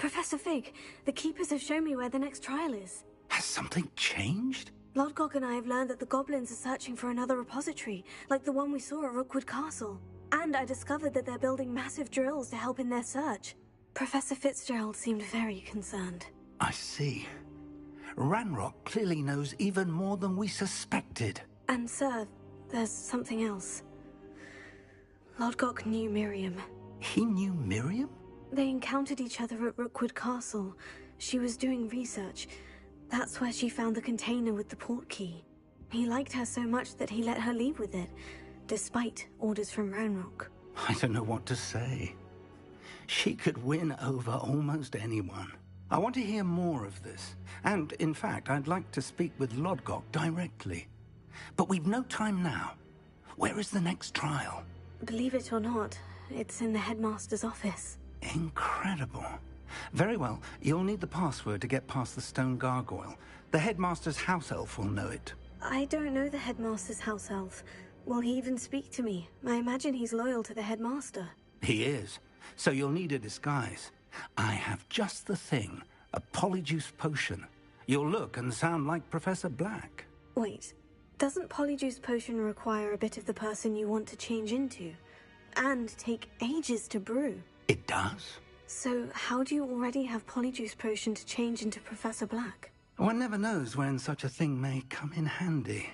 Professor Fig, the Keepers have shown me where the next trial is. Has something changed? Lodgok and I have learned that the goblins are searching for another repository, like the one we saw at Rookwood Castle. And I discovered that they're building massive drills to help in their search. Professor Fitzgerald seemed very concerned. I see. Ranrock clearly knows even more than we suspected. And sir, there's something else. Lodgok knew Miriam. He knew Miriam? They encountered each other at Rookwood Castle. She was doing research. That's where she found the container with the port key. He liked her so much that he let her leave with it, despite orders from Ranrock. I don't know what to say. She could win over almost anyone. I want to hear more of this. And, in fact, I'd like to speak with Lodgok directly. But we've no time now. Where is the next trial? Believe it or not, it's in the headmaster's office. Incredible. Very well, you'll need the password to get past the stone gargoyle. The headmaster's house elf will know it. I don't know the headmaster's house elf. Will he even speak to me? I imagine he's loyal to the headmaster. He is. So you'll need a disguise. I have just the thing. A Polyjuice potion. You'll look and sound like Professor Black. Wait, doesn't Polyjuice potion require a bit of the person you want to change into? And take ages to brew? It does. So how do you already have Polyjuice potion to change into Professor Black? One never knows when such a thing may come in handy.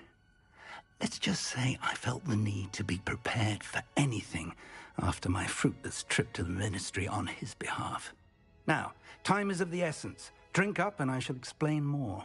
Let's just say I felt the need to be prepared for anything after my fruitless trip to the Ministry on his behalf. Now, time is of the essence. Drink up and I shall explain more.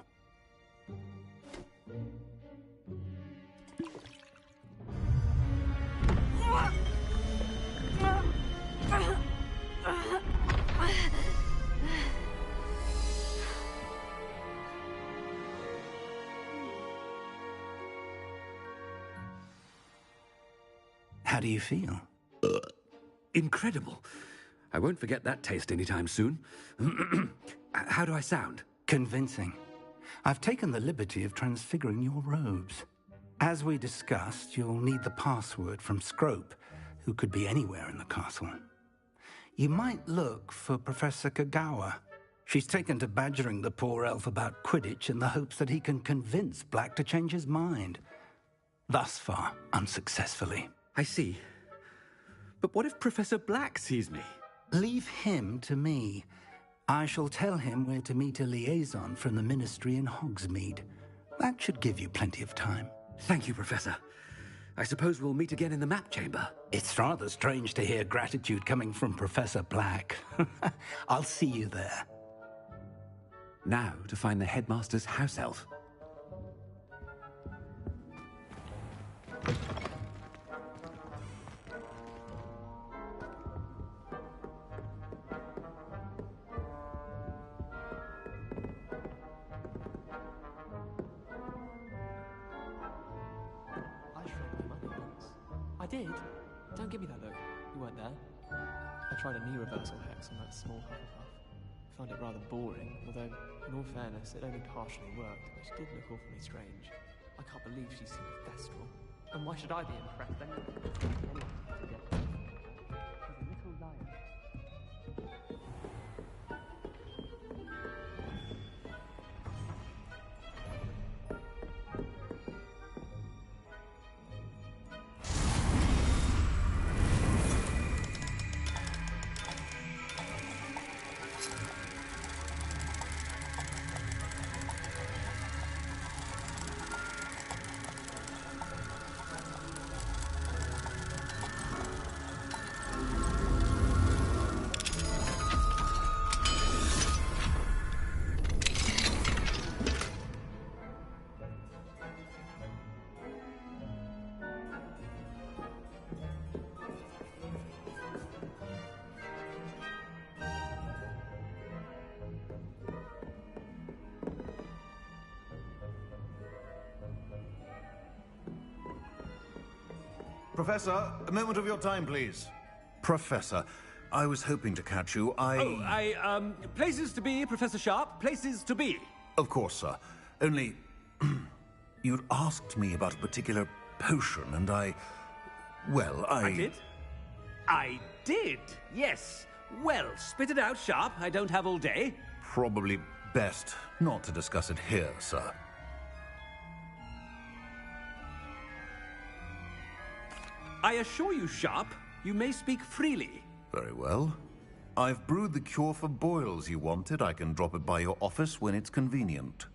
How do you feel? Incredible. I won't forget that taste anytime soon. How do I sound? Convincing. I've taken the liberty of transfiguring your robes. As we discussed, you'll need the password from Scrope, who could be anywhere in the castle. You might look for Professor Kagawa. She's taken to badgering the poor elf about Quidditch in the hopes that he can convince Black to change his mind. Thus far, unsuccessfully. I see. But what if Professor Black sees me? Leave him to me. I shall tell him where to meet a liaison from the Ministry in Hogsmeade. That should give you plenty of time. Thank you, Professor. I suppose we'll meet again in the map chamber. It's rather strange to hear gratitude coming from Professor Black. I'll see you there. Now to find the headmaster's house elf. I did. Don't give me that look. You weren't there. I tried a knee reversal hex on that small Hufflepuff. Found it rather boring, although, in all fairness, it only partially worked, which did look awfully strange. I can't believe she seemed thestral. And why should I be impressed anyway? She's a little liar. Professor, a moment of your time, please. Professor, I was hoping to catch you. Places to be, Professor Sharp. Places to be. Of course, sir. Only, you'd asked me about a particular potion, and I did? I did, yes. Well, spit it out, Sharp. I don't have all day. Probably best not to discuss it here, sir. I assure you, Sharp, you may speak freely. Very well. I've brewed the cure for boils you wanted. I can drop it by your office when it's convenient.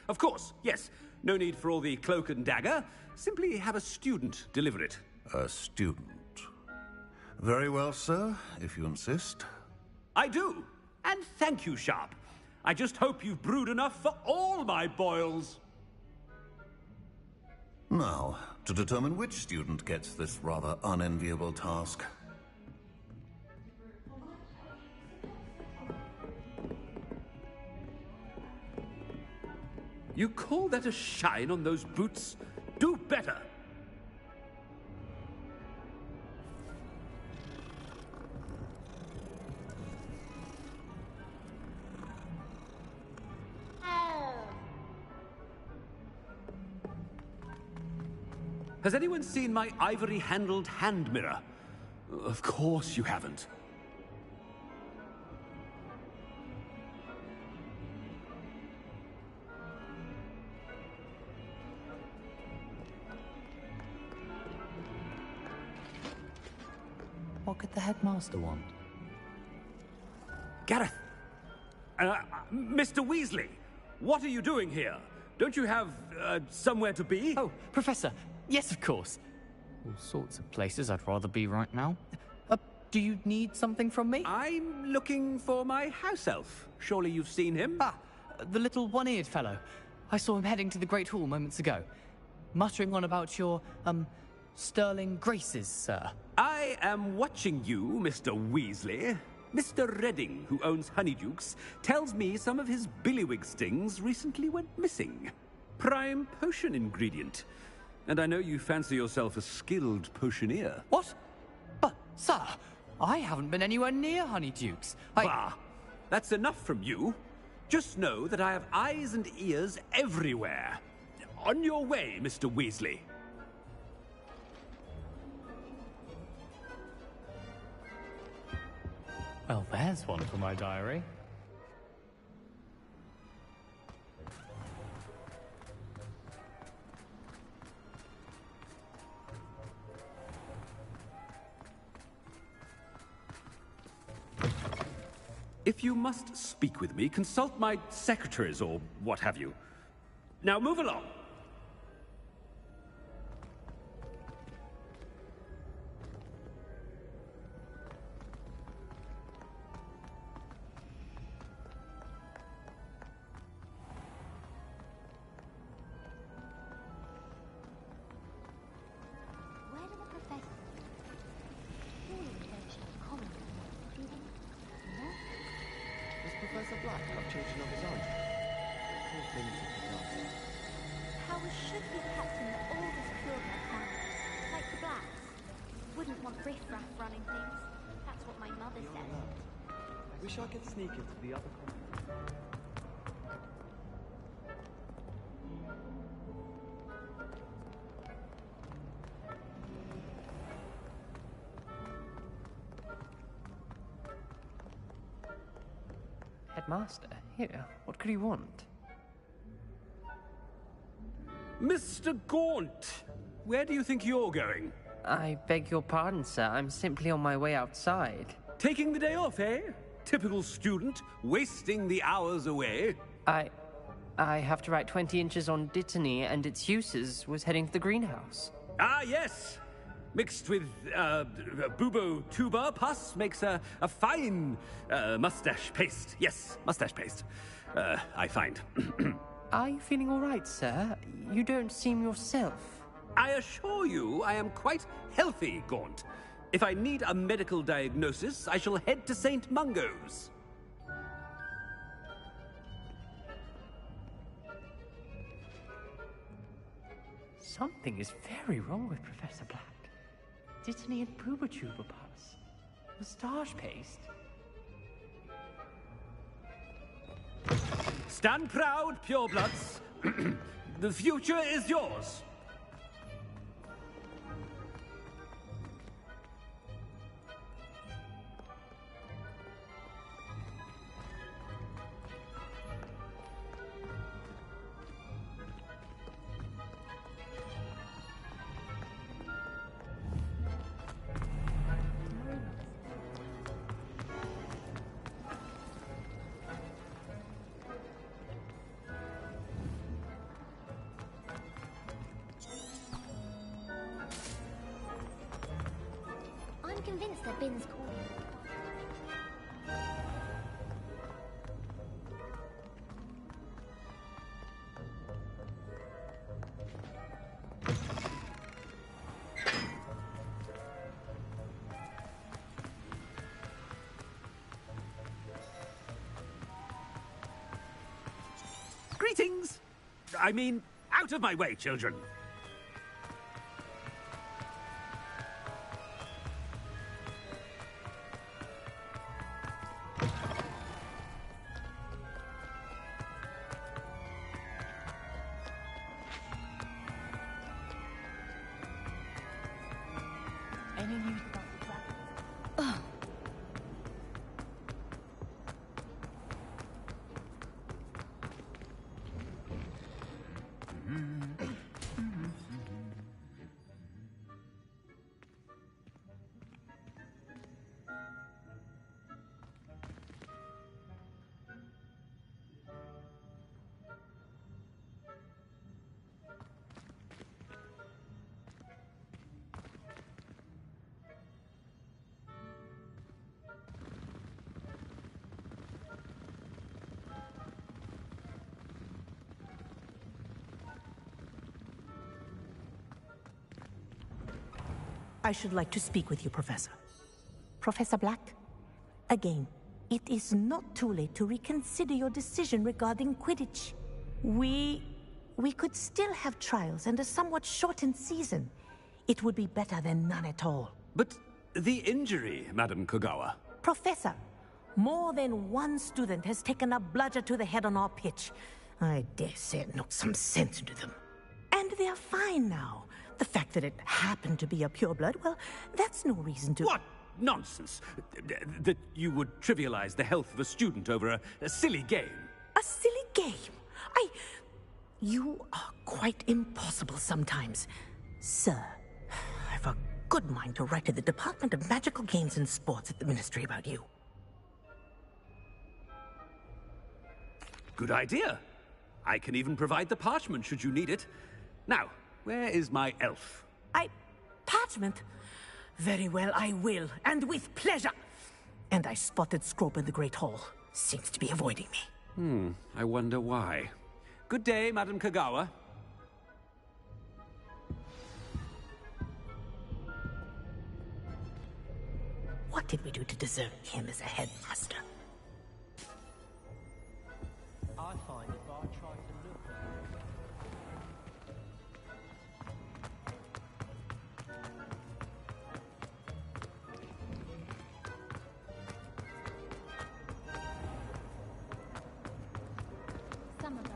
Of course, yes. No need for all the cloak and dagger. Simply have a student deliver it. A student. Very well, sir, if you insist. I do. And thank you, Sharp. I just hope you've brewed enough for all my boils. Now, to determine which student gets this rather unenviable task. You call that a shine on those boots? Do better. Has anyone seen my ivory-handled hand mirror? Of course you haven't. What could the headmaster want? Gareth! Mr. Weasley! What are you doing here? Don't you have, somewhere to be? Oh, Professor! Yes, of course. All sorts of places I'd rather be right now. Do you need something from me? I'm looking for my house elf. Surely you've seen him? Ah, the little one-eared fellow. I saw him heading to the Great Hall moments ago. Muttering on about your, sterling graces, sir. I am watching you, Mr. Weasley. Mr. Redding, who owns Honeydukes, tells me some of his billywig stings recently went missing. Prime potion ingredient. And I know you fancy yourself a skilled potioneer. What? But, sir, I haven't been anywhere near Honeydukes. Bah! That's enough from you. Just know that I have eyes and ears everywhere. On your way, Mr. Weasley. Well, there's one for my diary. If you must speak with me, consult my secretaries or what have you. Now move along. Professor Black have children of his own? Poor things of the past. Powers should be kept in the oldest pureblood families, like the Blacks. Wouldn't want riffraff running things. That's what my mother said. I wish I could sneak into the other corner. Headmaster, here, what could he want? Mr. Gaunt, where do you think you're going? I beg your pardon, sir. I'm simply on my way outside. Taking the day off, eh? Typical student, wasting the hours away. I have to write 20 inches on Dittany and its uses. Was heading to the greenhouse. Ah, yes. Mixed with bubo tuber pus makes a fine mustache paste. Yes, mustache paste. I find. Are you feeling all right, sir? You don't seem yourself. I assure you I am quite healthy, Gaunt. If I need a medical diagnosis, I shall head to St. Mungo's. Something is very wrong with Professor Black. Dittany and Pooba-Tuba pus. Moustache paste. Stand proud, purebloods. The future is yours. Mr. Bin's calling. Greetings! I mean, out of my way, children! Any news about the track? I should like to speak with you, Professor. Professor Black? Again, it is not too late to reconsider your decision regarding Quidditch. We could still have trials and a somewhat shortened season. It would be better than none at all. But the injury, Madam Kogawa. Professor, more than one student has taken a bludger to the head on our pitch. I dare say it knocked some sense into them. And they're fine now. The fact that it happened to be a pureblood, well, that's no reason to... What nonsense! That you would trivialize the health of a student over a silly game. A silly game? You are quite impossible sometimes. Sir, I've a good mind to write to the Department of Magical Games and Sports at the Ministry about you. Good idea. I can even provide the parchment should you need it. Now, where is my elf? Parchment? Very well, I will, and with pleasure. And I spotted Scrope in the Great Hall. Seems to be avoiding me. I wonder why. Good day, Madam Kogawa. What did we do to deserve him as a headmaster? I find if I try to look Some of them.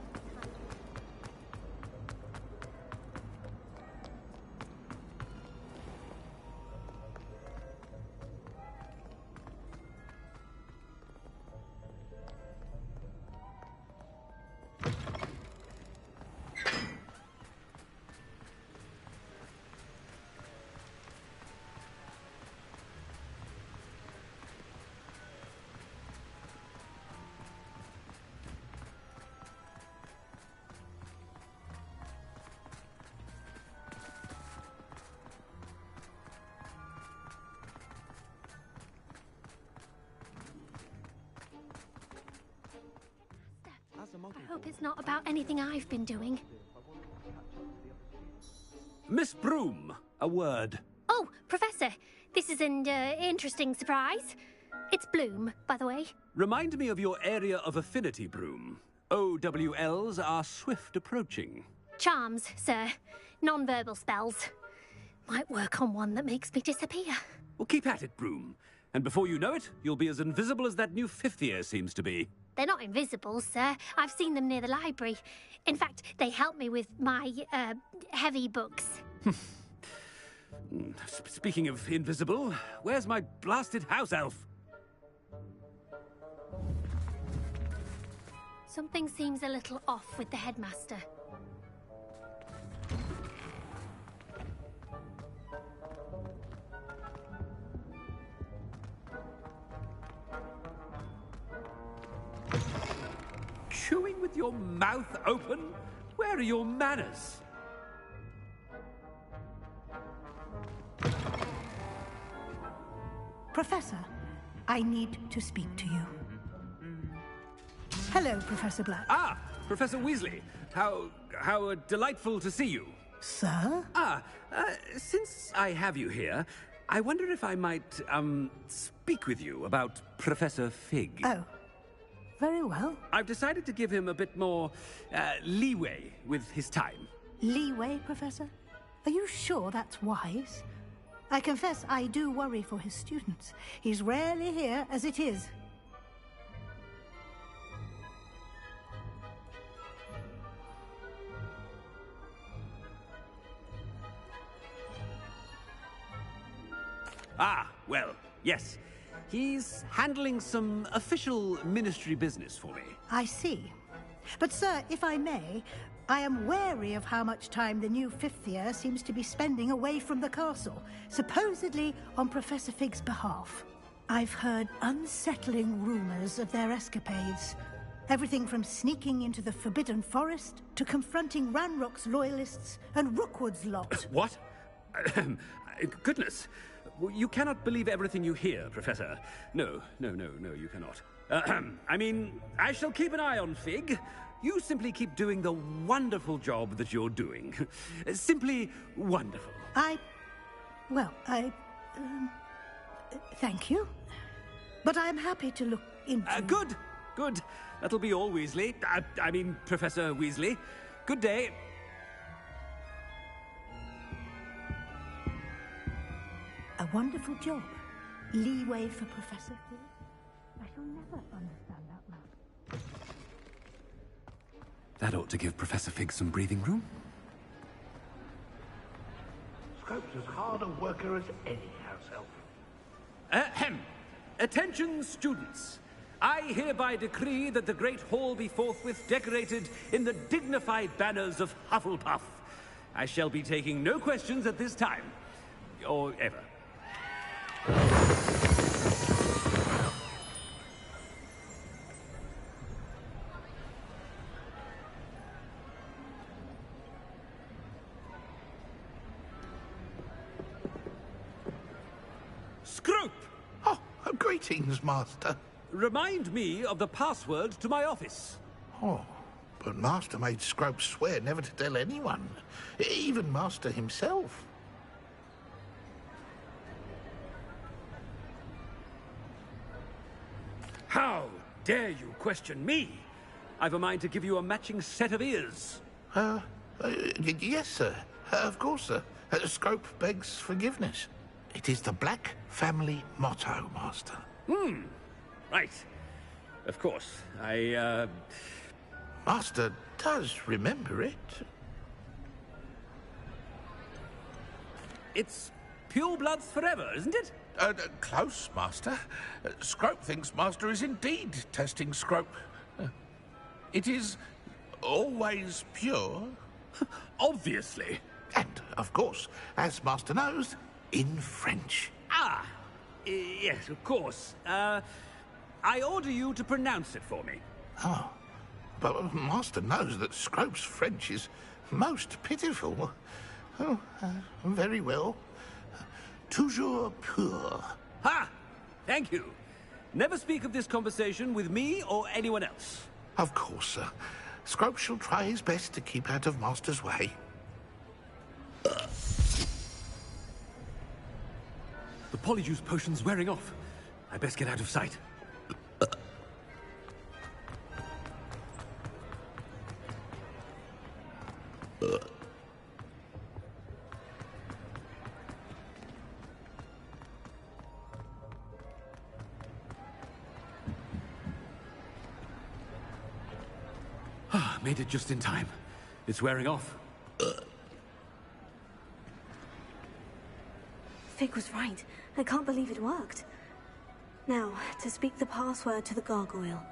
I hope it's not about anything I've been doing. Miss Broom, a word. Oh, Professor, this is an interesting surprise. It's Bloom, by the way. Remind me of your area of affinity, Broom. OWLs are swift approaching. Charms, sir. Non-verbal spells. Might work on one that makes me disappear. Well, keep at it, Broom. And before you know it, you'll be as invisible as that new fifth year seems to be. They're not invisible, sir. I've seen them near the library. In fact, they help me with my, heavy books. Speaking of invisible, where's my blasted house elf? Something seems a little off with the headmaster. Chewing with your mouth open? Where are your manners? Professor, I need to speak to you. Hello, Professor Black. Ah, Professor Weasley. How delightful to see you. Sir? Since I have you here, I wonder if I might, speak with you about Professor Fig. Oh, very well. I've decided to give him a bit more, leeway with his time. Leeway, Professor? Are you sure that's wise? I confess I do worry for his students. He's rarely here as it is. Ah, well, yes. He's handling some official ministry business for me. I see. But, sir, if I may, I am wary of how much time the new fifth year seems to be spending away from the castle, supposedly on Professor Fig's behalf. I've heard unsettling rumors of their escapades. Everything from sneaking into the Forbidden Forest to confronting Ranrock's loyalists and Rookwood's lot. What? Goodness. You cannot believe everything you hear, Professor. No, you cannot. I mean, I shall keep an eye on Fig. You simply keep doing the wonderful job that you're doing. Simply wonderful. Thank you. But I'm happy to look into... Good. That'll be all, Weasley. I mean, Professor Weasley. Good day. A wonderful job. Leeway for Professor Fig. I shall never understand that man. That ought to give Professor Fig some breathing room. Scrope's as hard a worker as any house elf. Ahem. Attention, students. I hereby decree that the Great Hall be forthwith decorated in the dignified banners of Hufflepuff. I shall be taking no questions at this time. Or ever. Scrope! Oh, greetings, Master. Remind me of the password to my office. Oh, but Master made Scrope swear never to tell anyone, even Master himself. How dare you question me? I've a mind to give you a matching set of ears. Yes, sir. Of course, sir. Scrope begs forgiveness. It is the Black family motto, Master. Right. Of course. Master does remember it. It's pure bloods forever, isn't it? Close, Master. Scrope thinks Master is indeed testing Scrope. It is always pure. Obviously. And, of course, as Master knows, in French. Yes, of course. I order you to pronounce it for me. Oh, but Master knows that Scrope's French is most pitiful. Oh, very well. Toujours pur. Ha! Thank you. Never speak of this conversation with me or anyone else. Of course, sir. Scrope shall try his best to keep out of Master's way. The Polyjuice potion's wearing off. I best get out of sight. Made it just in time. It's wearing off. Fig was right. I can't believe it worked. Now, to speak the password to the gargoyle.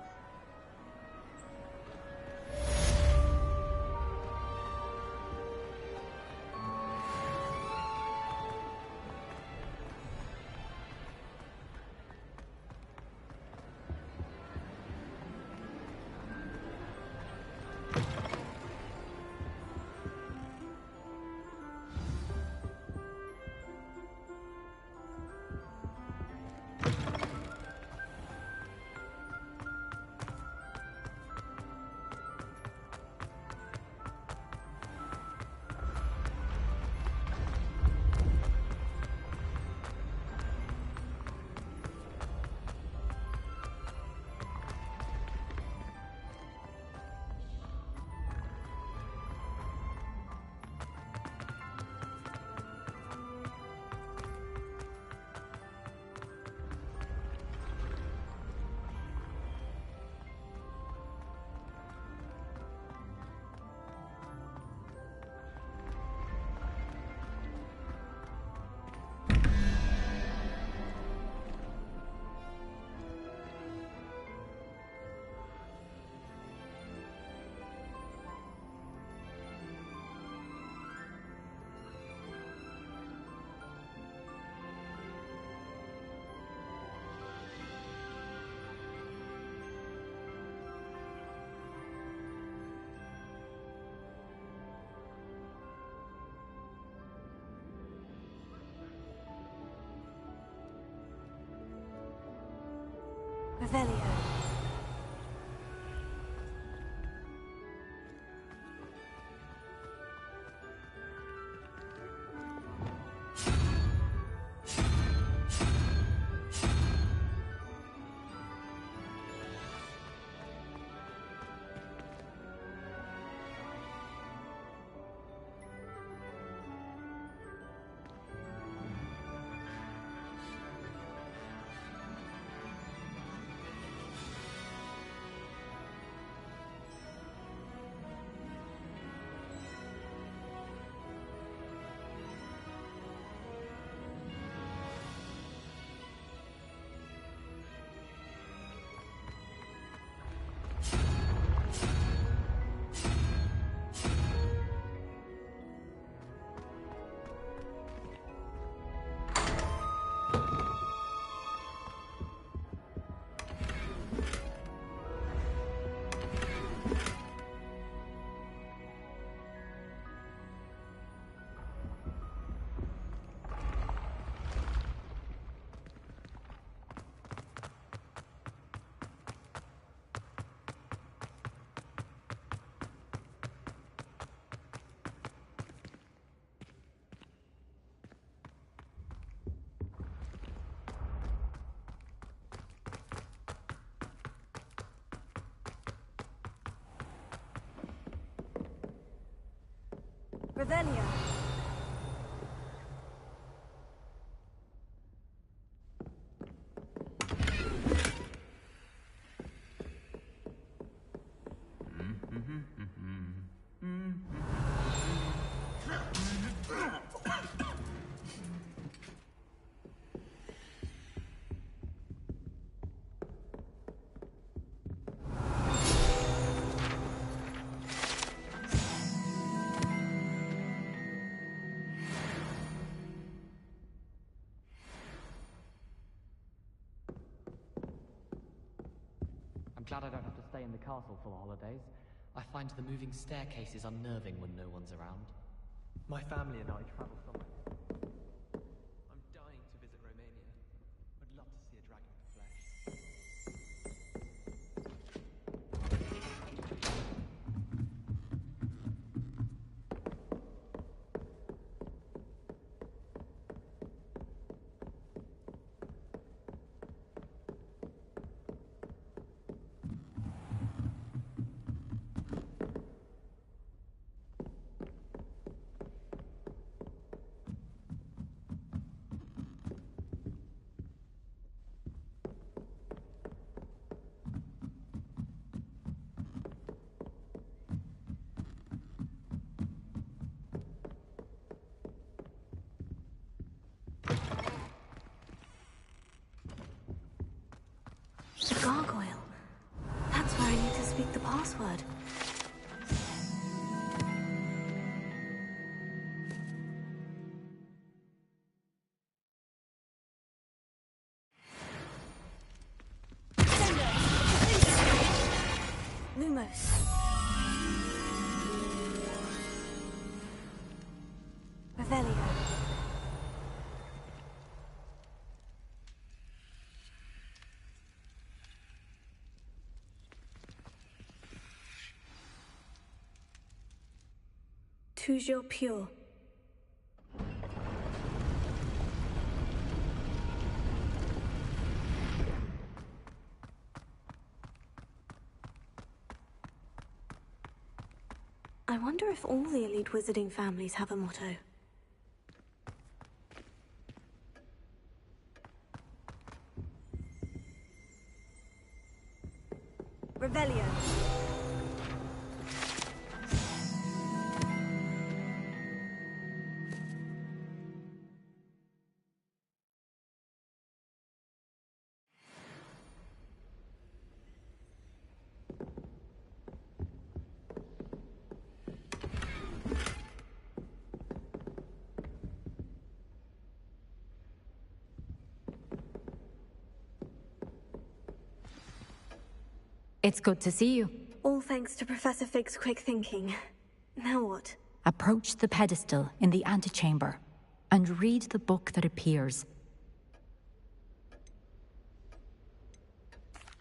Revelio. Revelio. Glad I don't have to stay in the castle for the holidays. I find the moving staircases unnerving when no one's around. My family and I travel somewhere. I'm dying to visit Romania. I'd love to see a dragon in the flesh. The gargoyle. That's where I need to speak the password. Lumos. Revelio. Toujours pure. I wonder if all the elite wizarding families have a motto. Revelio. It's good to see you. All thanks to Professor Fig's quick thinking. Now what? Approach the pedestal in the antechamber and read the book that appears.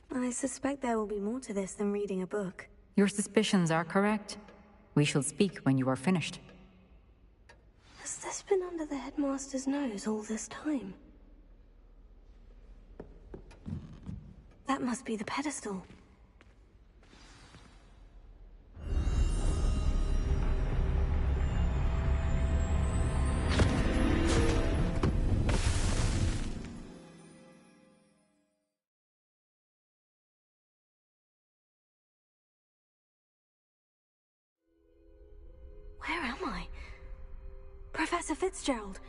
I suspect there will be more to this than reading a book. Your suspicions are correct. We shall speak when you are finished. Has this been under the headmaster's nose all this time? That must be the pedestal. Where am I? Professor Fitzgerald,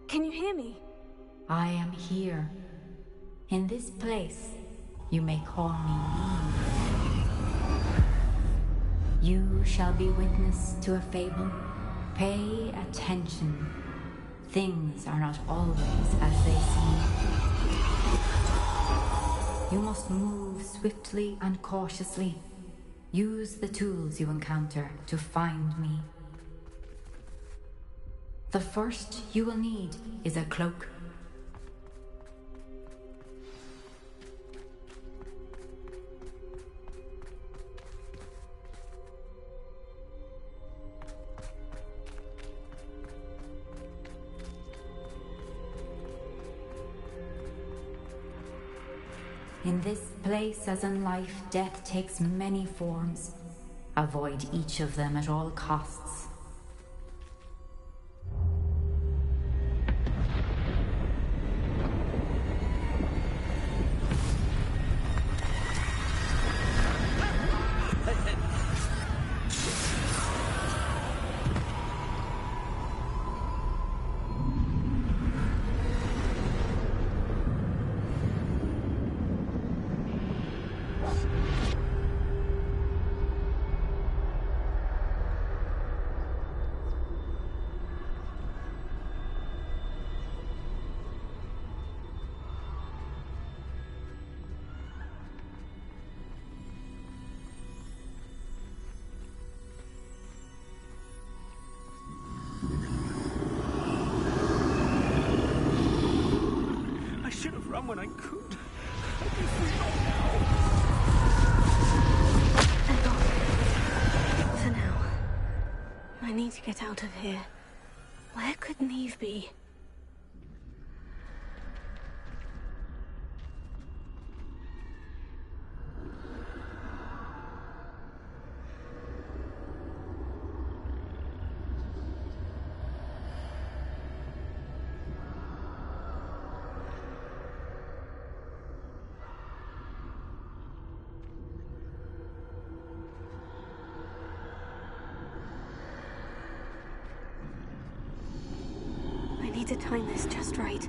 can you hear me? I am here. In this place, you may call me Eve. You shall be witness to a fable. Pay attention. Things are not always as they seem. You must move swiftly and cautiously. Use the tools you encounter to find me. The first you will need is a cloak. In this place, as in life, death takes many forms. Avoid each of them at all costs. When I could. For now, I need to get out of here. Where could Neve be? I need to time this just right.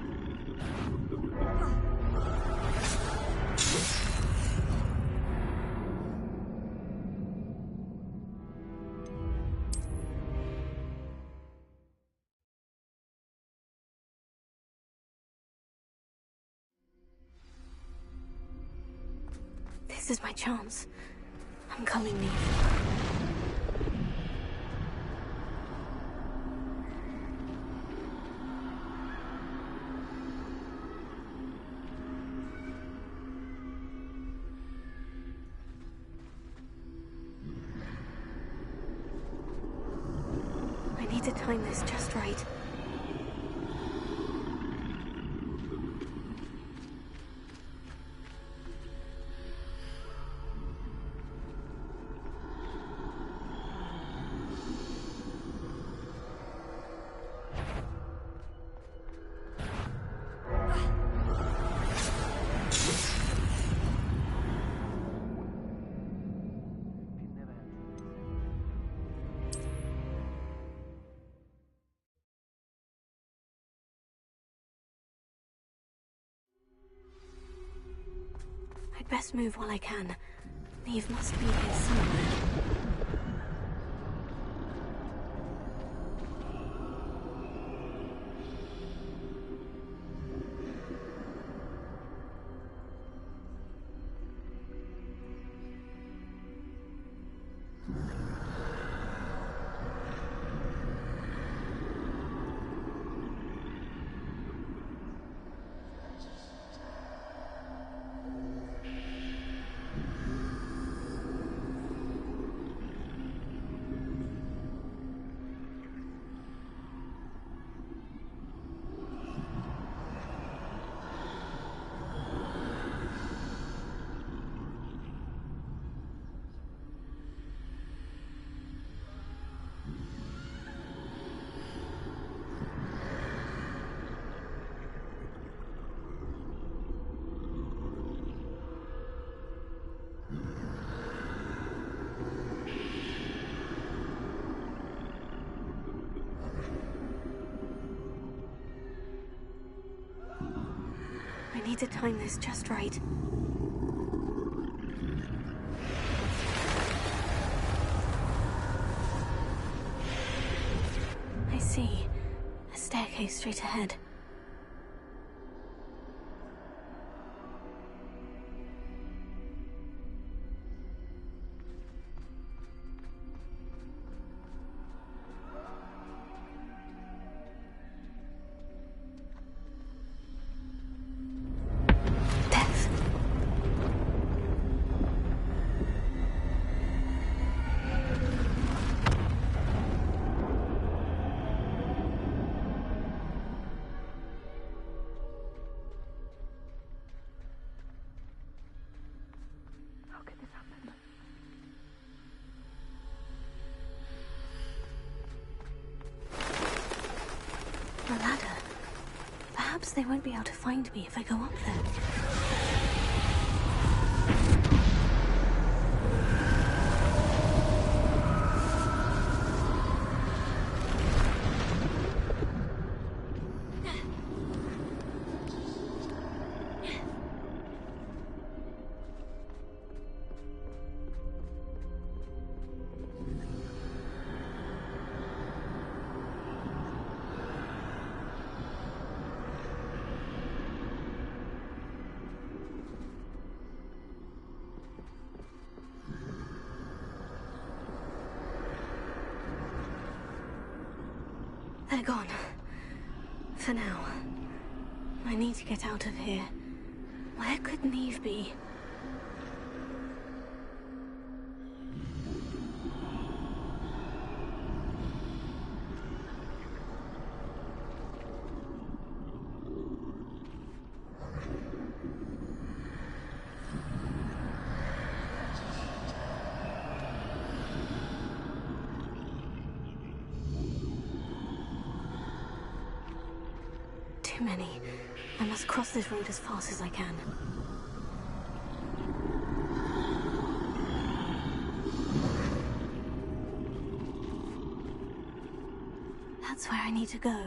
This is my chance. I'm coming, Neve. I need to time this just right. I'd best move while I can. Neve must be here somewhere. need to time this just right. I see. A staircase straight ahead. A ladder. Perhaps they won't be able to find me if I go up there. They're gone. For now. I need to get out of here. Where could Neve be? Too many. I must cross this road as fast as I can. That's where I need to go.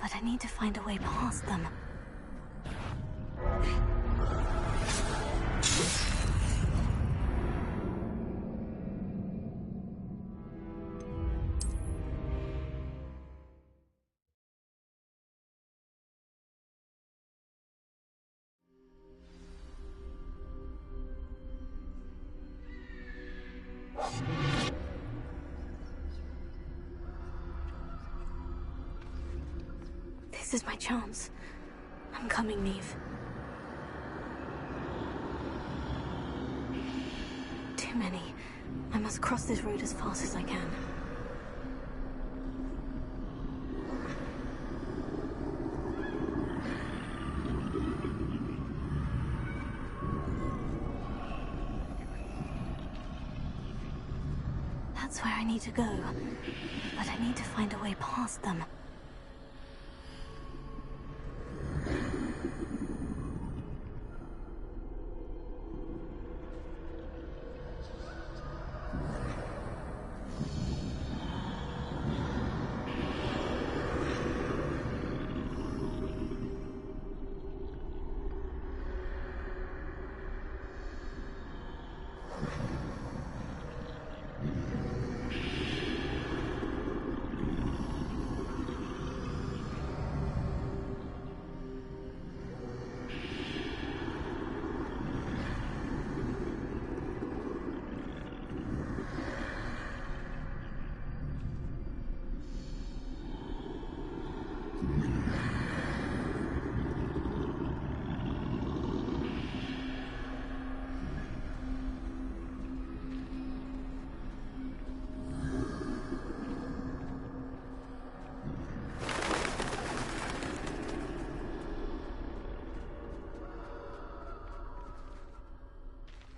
But I need to find a way past them. This is my chance. I'm coming, Neve. Too many. I must cross this road as fast as I can. That's where I need to go, but I need to find a way past them.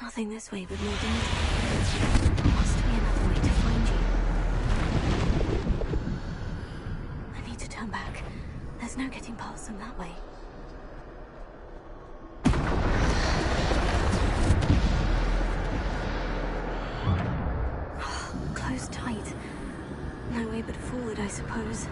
Nothing this way but more danger. There must be another way to find you. I need to turn back. There's no getting past them that way. Closed tight. No way but forward, I suppose.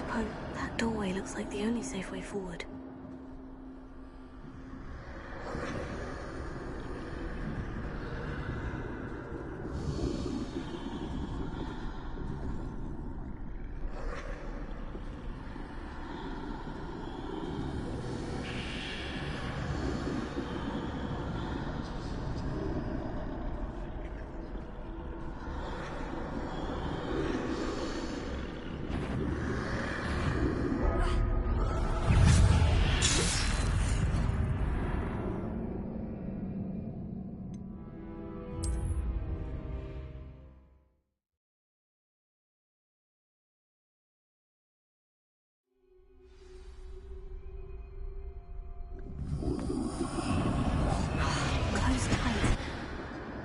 suppose that doorway looks like the only safe way forward.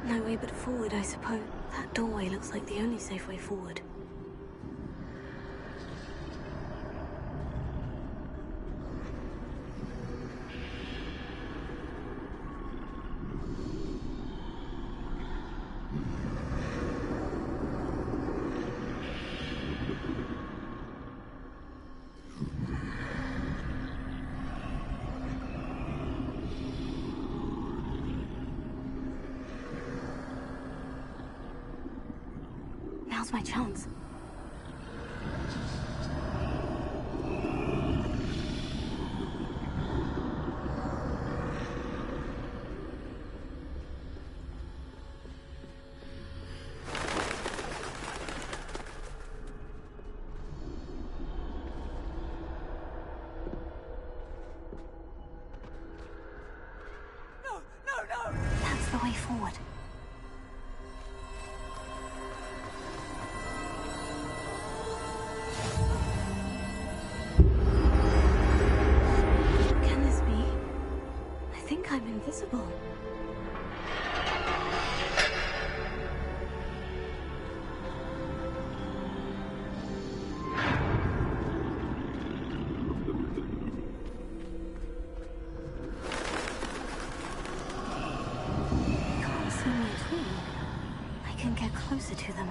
No way but forward, I suppose. That doorway looks like the only safe way forward. Now's my chance. No! That's the way forward. I'm invisible. They can't see me at all. I can get closer to them.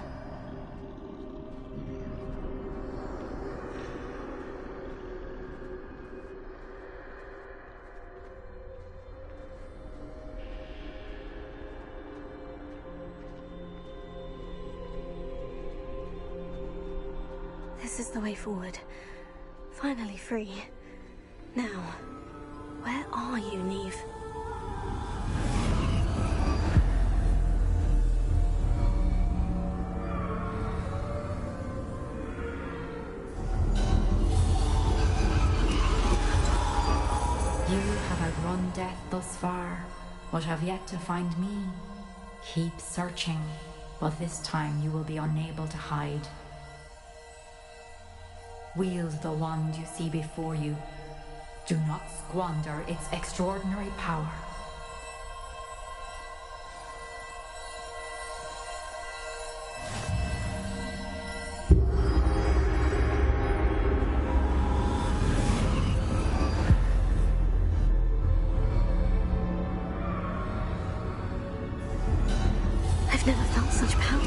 This is the way forward. Finally free. Now, where are you, Neve? You have outrun death thus far, but have yet to find me. Keep searching, but this time you will be unable to hide. Wield the wand you see before you. Do not squander its extraordinary power. I've never felt such power.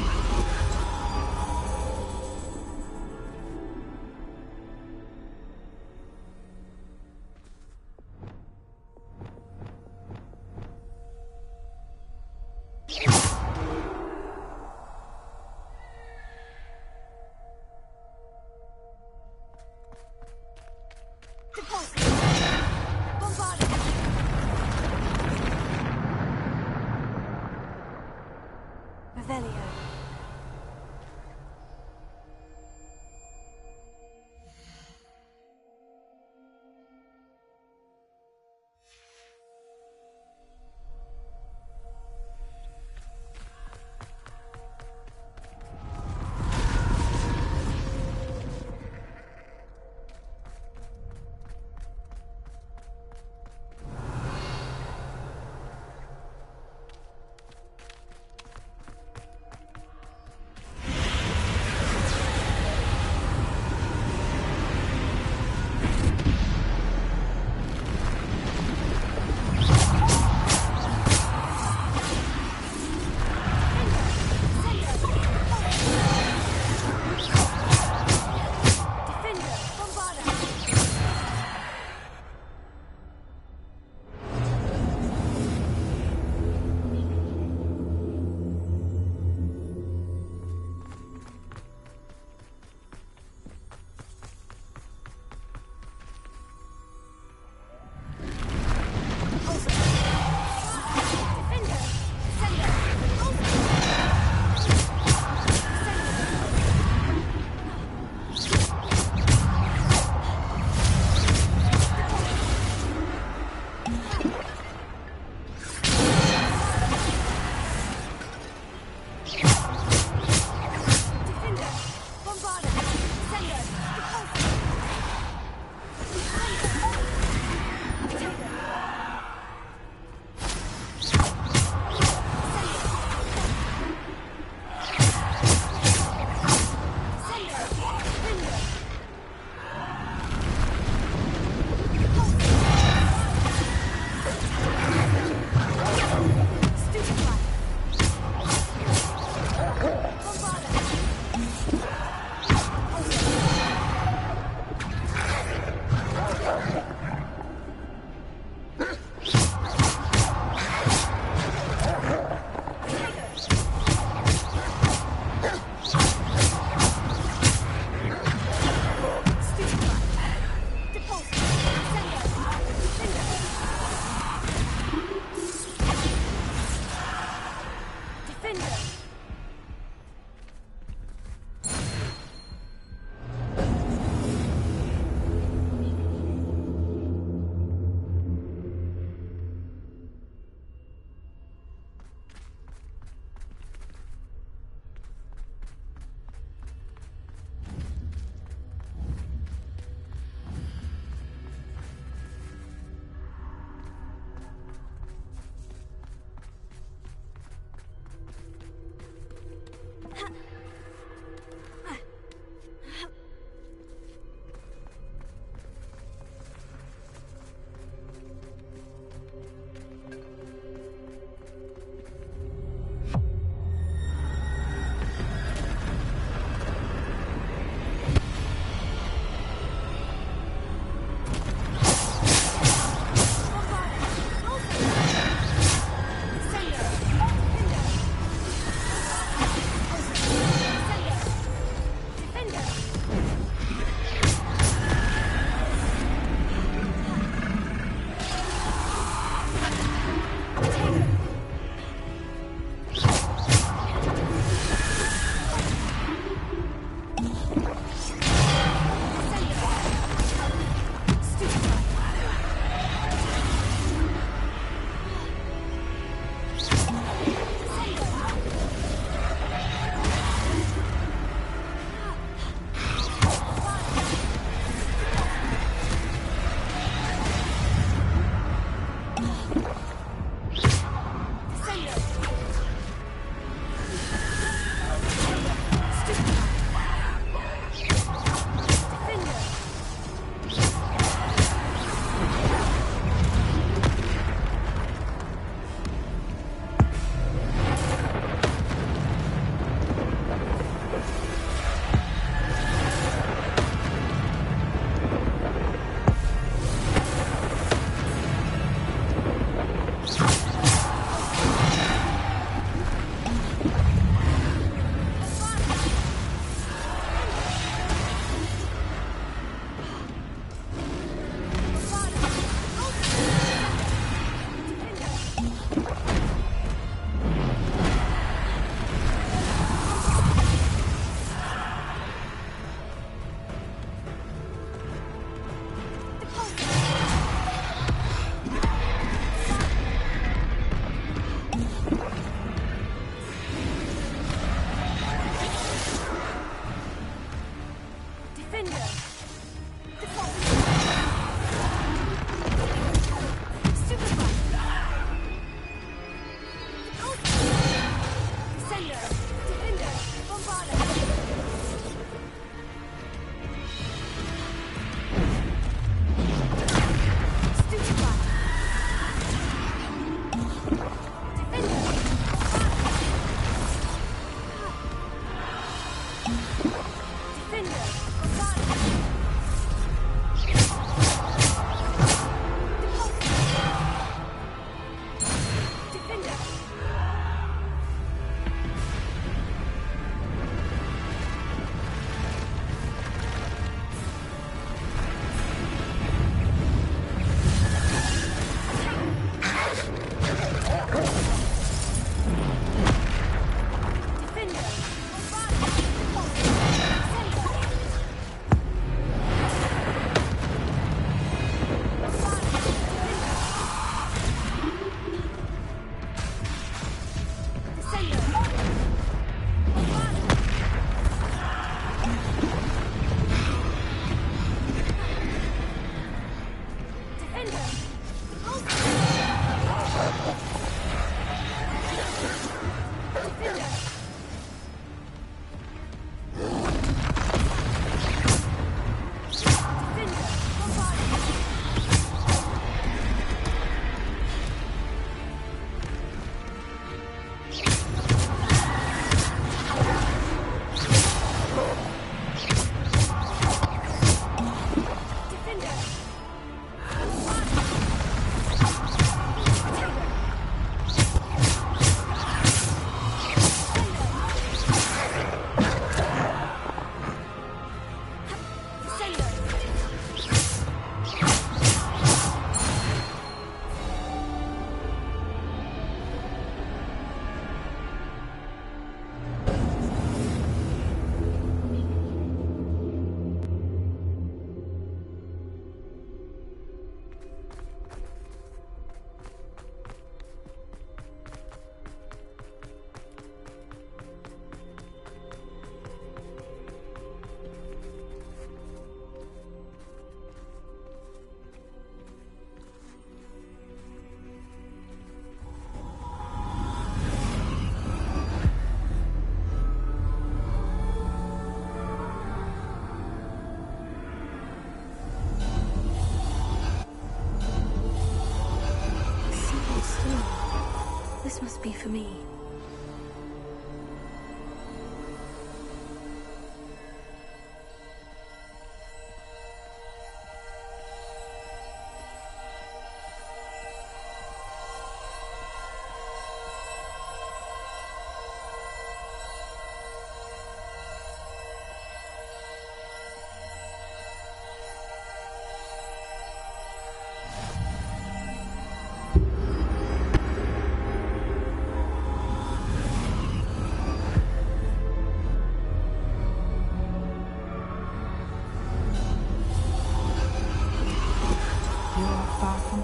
be for me.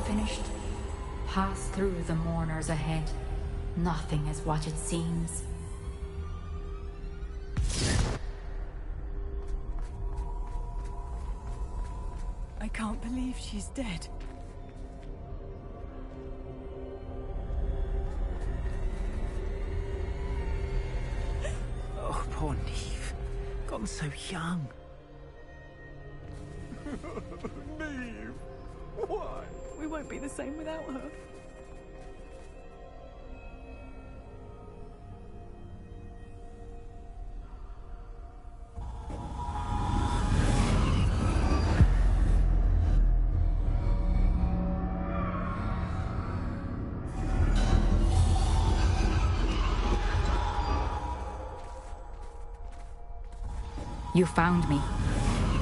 Finished. Pass through the mourners ahead. Nothing is what it seems. I can't believe she's dead. Oh, poor Neve. Gone so young. Neve! Why? We won't be the same without her. You found me,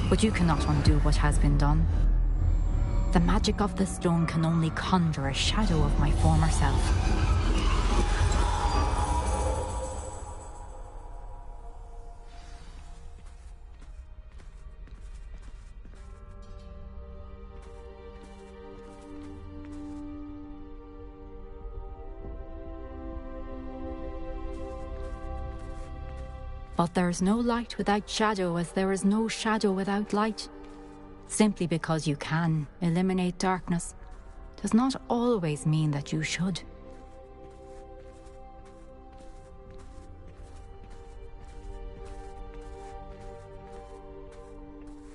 but you cannot undo what has been done. The magic of the stone can only conjure a shadow of my former self. But there is no light without shadow, as there is no shadow without light. Simply because you can eliminate darkness does not always mean that you should.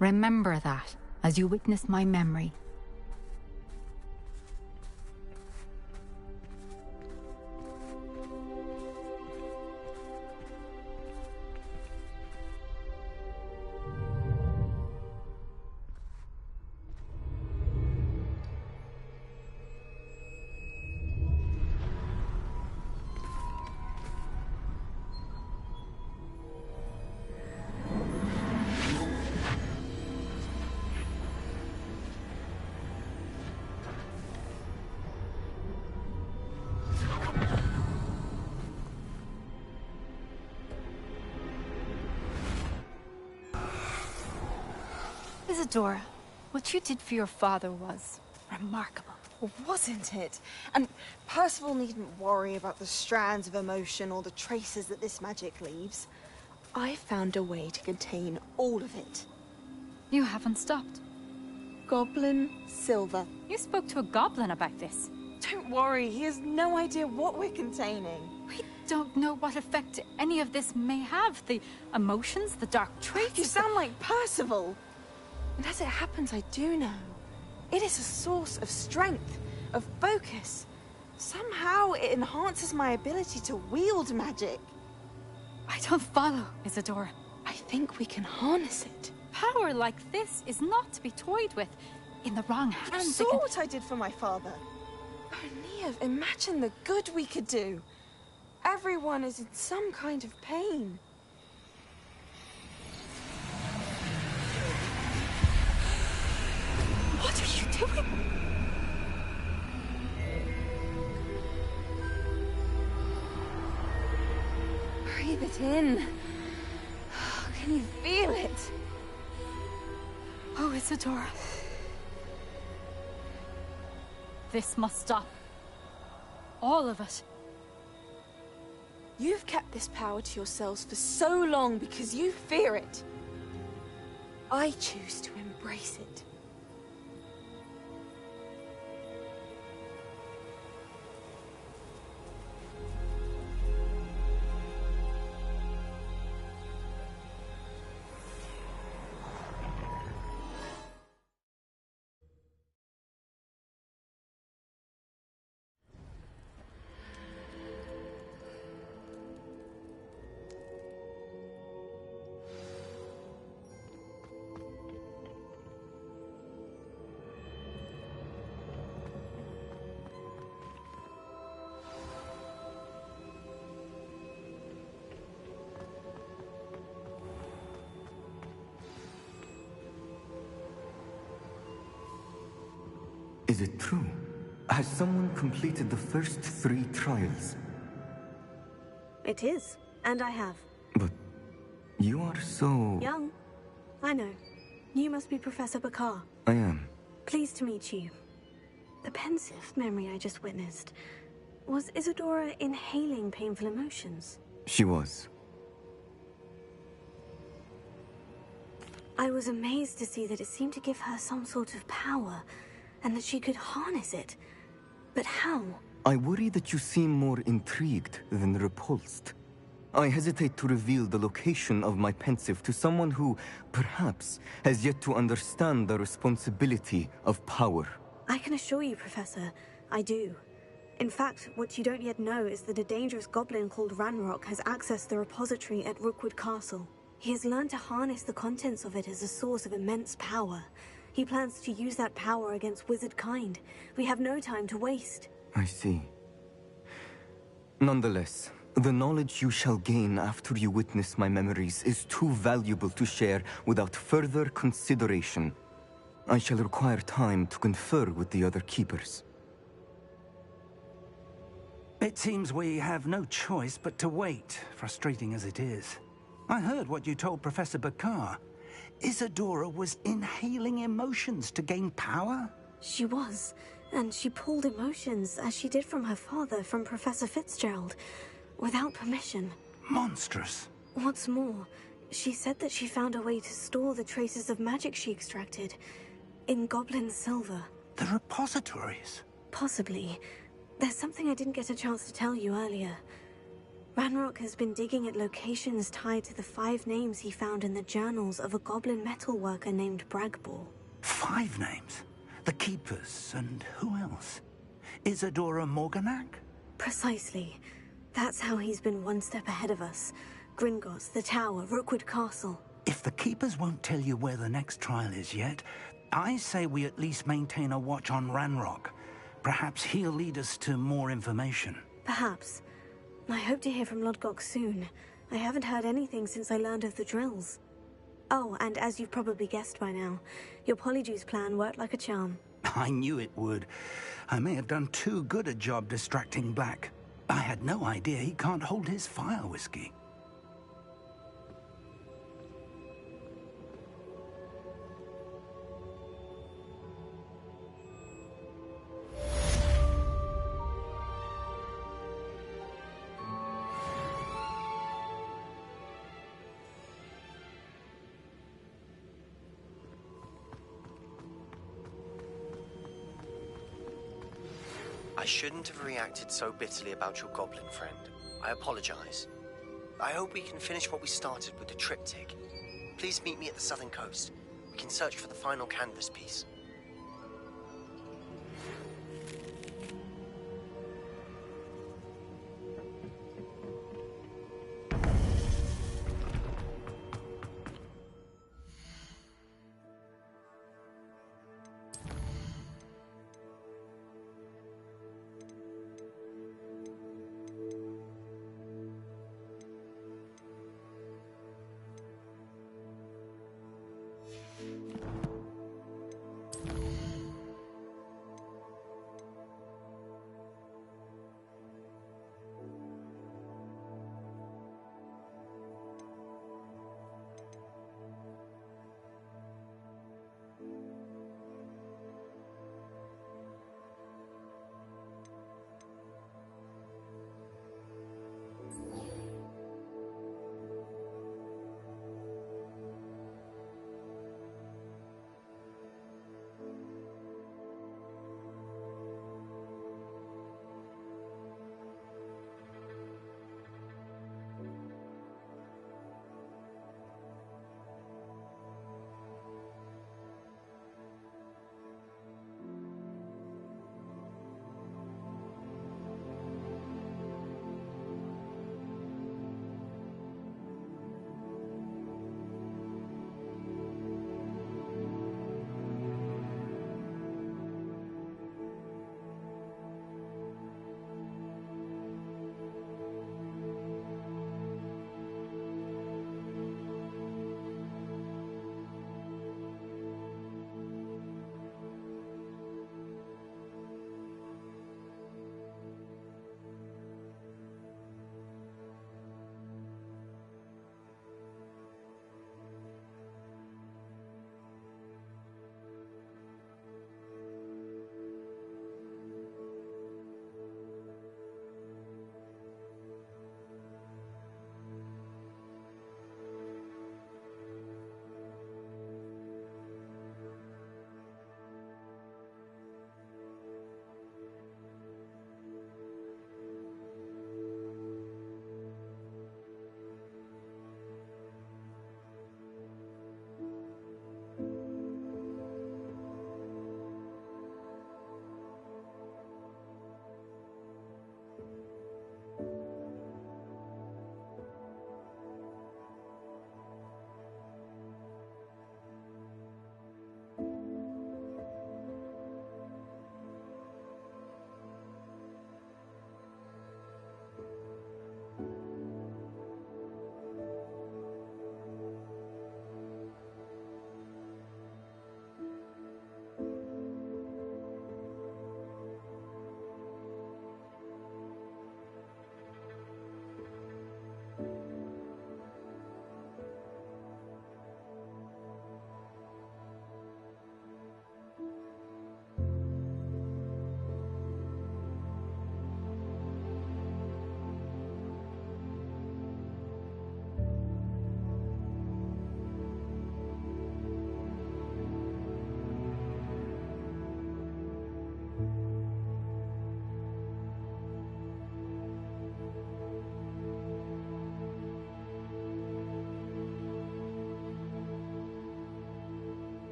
Remember that as you witness my memory. Isadora, what you did for your father was remarkable. Well, wasn't it? And Percival needn't worry about the strands of emotion or the traces that this magic leaves. I found a way to contain all of it. You haven't stopped. Goblin Silver. You spoke to a goblin about this. Don't worry, he has no idea what we're containing. We don't know what effect any of this may have. The emotions, the dark traits. You sound like Percival. And as it happens, I do know. It is a source of strength, of focus. Somehow it enhances my ability to wield magic. I don't follow, Isadora. I think we can harness it. Power like this is not to be toyed with. In the wrong hands, You saw what I did for my father. Oh, Neve, imagine the good we could do. Everyone is in some kind of pain. What are you doing? Breathe it in. Can you feel it? Oh, Isadora. This must stop. All of it. You've kept this power to yourselves for so long because you fear it. I choose to embrace it. it true? Has someone completed the first 3 trials? It is, and I have. But you are so... Young. I know. You must be Professor Bakar. I am. Pleased to meet you. The pensive memory I just witnessed. Was Isadora inhaling painful emotions? She was. I was amazed to see that it seemed to give her some sort of power, and that she could harness it. But how? I worry that you seem more intrigued than repulsed. I hesitate to reveal the location of my pensive to someone who, perhaps, has yet to understand the responsibility of power. I can assure you, Professor, I do. In fact, what you don't yet know is that a dangerous goblin called Ranrock has accessed the repository at Rookwood Castle. He has learned to harness the contents of it as a source of immense power. He plans to use that power against wizard kind. We have no time to waste. I see. Nonetheless, the knowledge you shall gain after you witness my memories is too valuable to share without further consideration. I shall require time to confer with the other keepers. It seems we have no choice but to wait, frustrating as it is. I heard what you told Professor Bakar. Isadora was inhaling emotions to gain power? She was, and she pulled emotions, as she did from her father, from Professor Fitzgerald, without permission. Monstrous. What's more, she said that she found a way to store the traces of magic she extracted in goblin silver. The repositories? Possibly. There's something I didn't get a chance to tell you earlier. Ranrock has been digging at locations tied to the 5 names he found in the journals of a goblin metalworker named Bragball. 5 names? The Keepers, and who else? Isadora Morganac? Precisely. That's how he's been one step ahead of us. Gringotts, the Tower, Rookwood Castle. If the Keepers won't tell you where the next trial is yet, I say we at least maintain a watch on Ranrock. Perhaps he'll lead us to more information. Perhaps. I hope to hear from Lodgok soon. I haven't heard anything since I learned of the drills. Oh, and as you've probably guessed by now, your Polyjuice plan worked like a charm. I knew it would. I may have done too good a job distracting Black. I had no idea he can't hold his fire whiskey. I shouldn't have reacted so bitterly about your goblin friend. I apologize. I hope we can finish what we started with the triptych. Please meet me at the southern coast. We can search for the final canvas piece.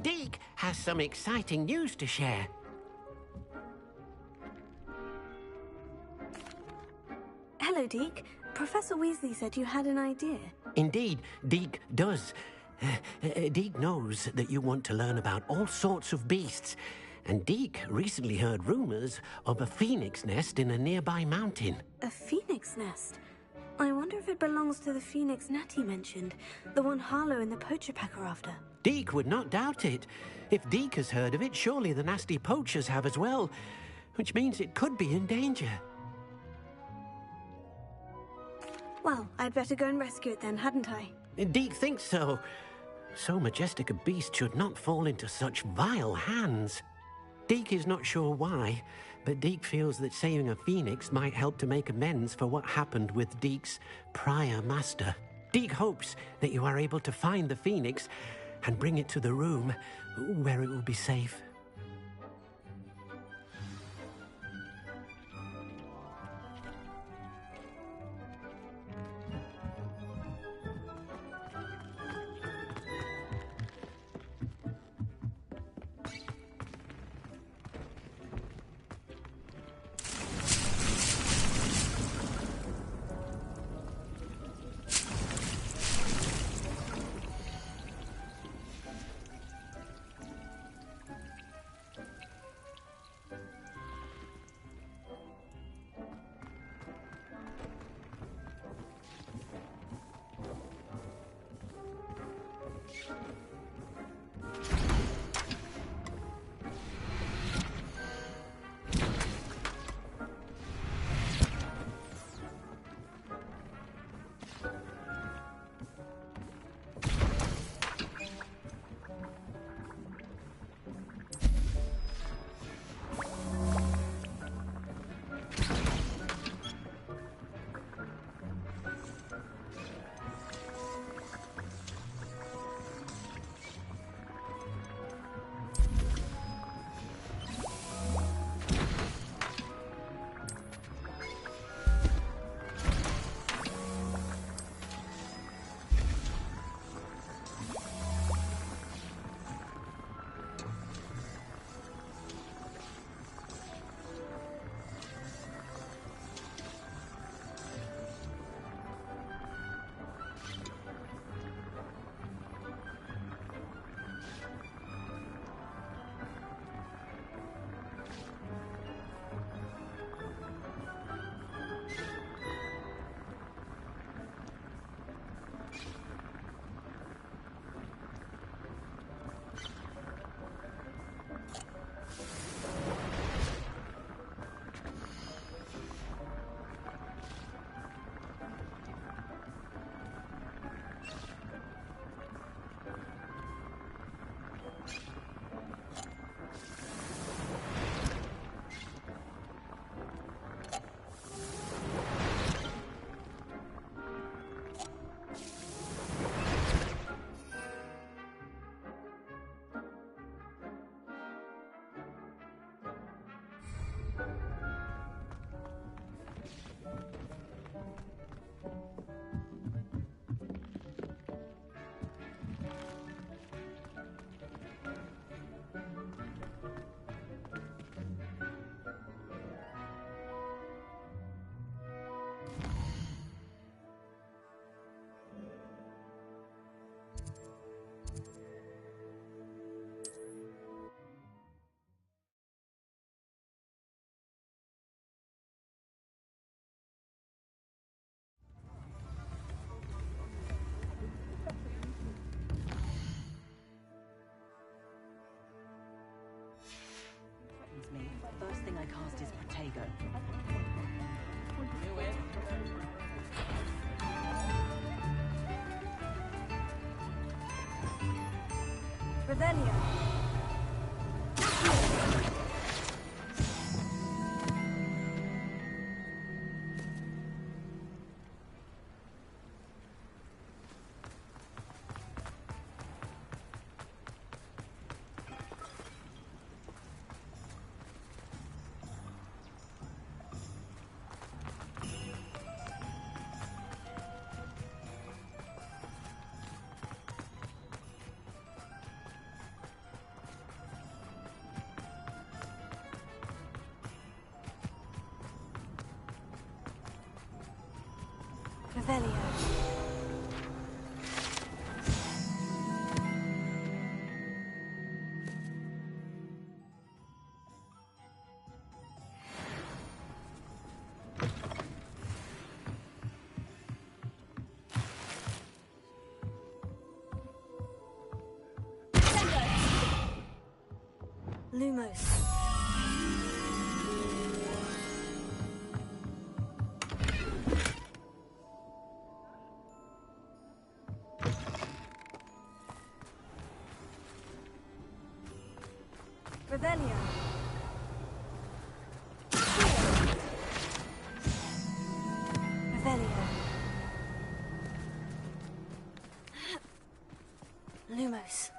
Deke has some exciting news to share. Hello, Deke. Professor Weasley said you had an idea. Indeed, Deke does. Deke knows that you want to learn about all sorts of beasts, and Deke recently heard rumors of a phoenix nest in a nearby mountain. A phoenix nest? I wonder if it belongs to the phoenix Natty mentioned, the one Harlow and the poacher pack are after. Deke would not doubt it. If Deke has heard of it, surely the nasty poachers have as well, which means it could be in danger. Well, I'd better go and rescue it then, hadn't I? Deke thinks so. So majestic a beast should not fall into such vile hands. Deke is not sure why, but Deke feels that saving a phoenix might help to make amends for what happened with Deke's prior master. Deke hopes that you are able to find the phoenix and bring it to the room where it will be safe. First thing I cast is Protego. Revelio. Revelio. Lumos. Revelio. Revelio. Lumos.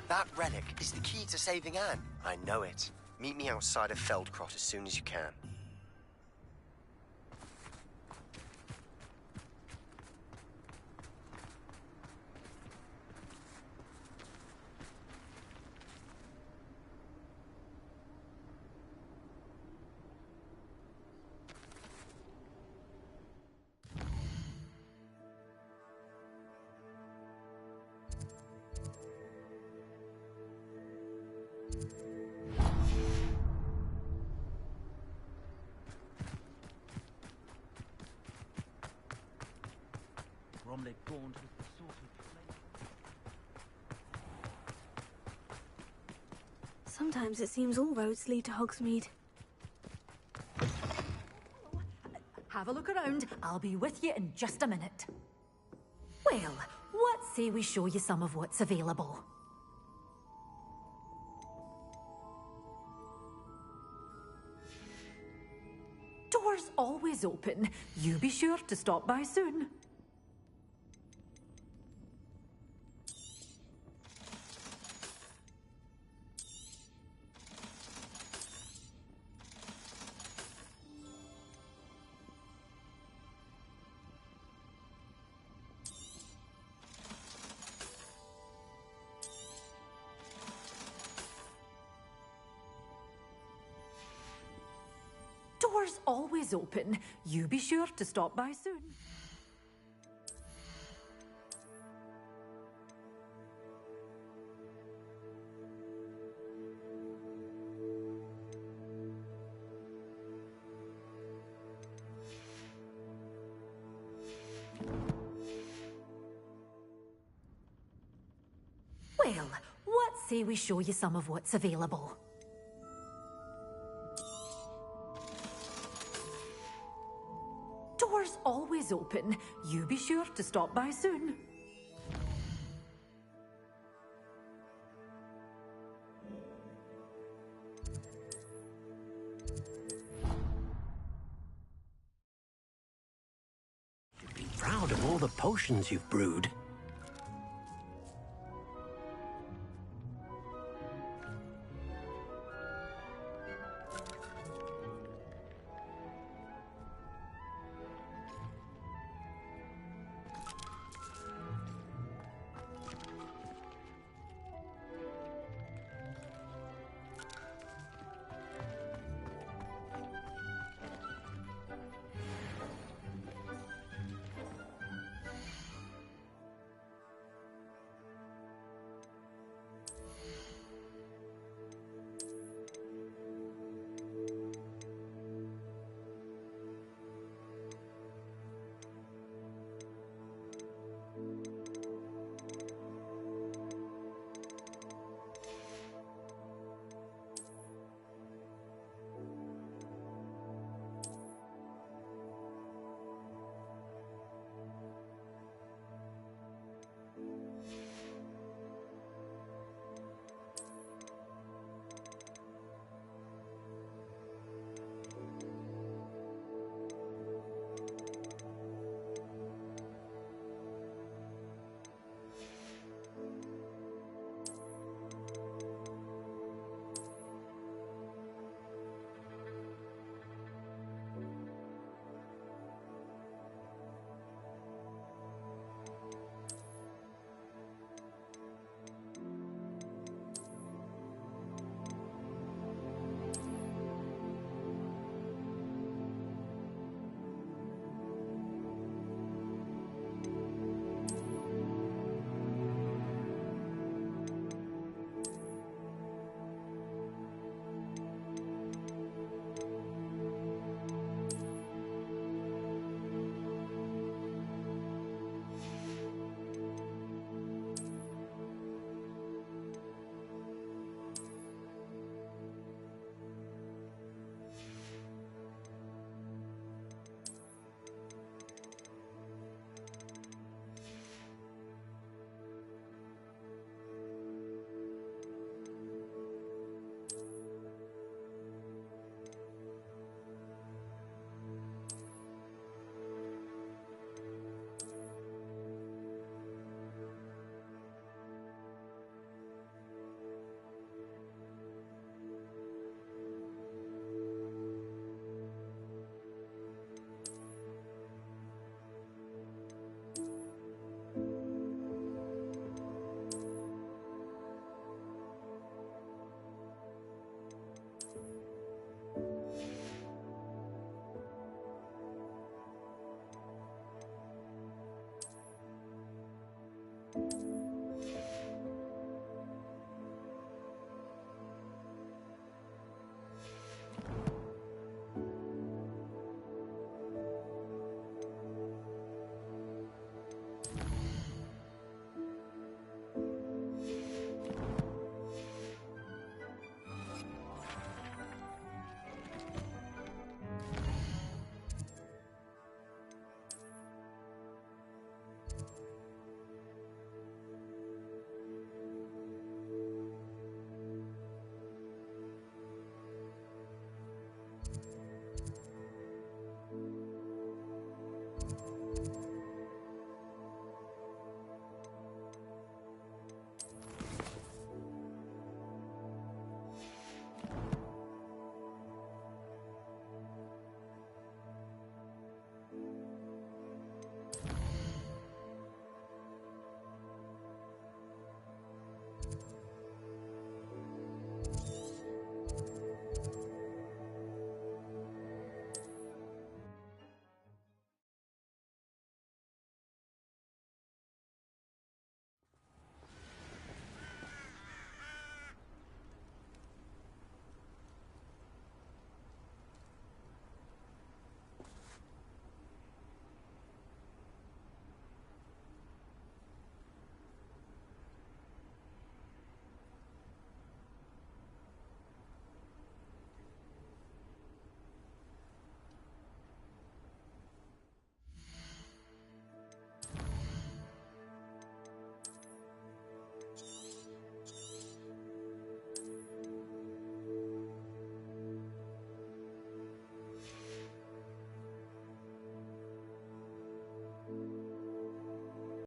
That relic is the key to saving Anne. I know it. Meet me outside of Feldcrot as soon as you can. Sometimes it seems all roads lead to Hogsmeade. Have a look around. I'll be with you in just a minute. Well, what say we show you some of what's available? Doors always open. You be sure to stop by soon. Doors always open. You be sure to stop by soon. Well, what say we show you some of what's available? Doors always open. You be sure to stop by soon. Be proud of all the potions you've brewed.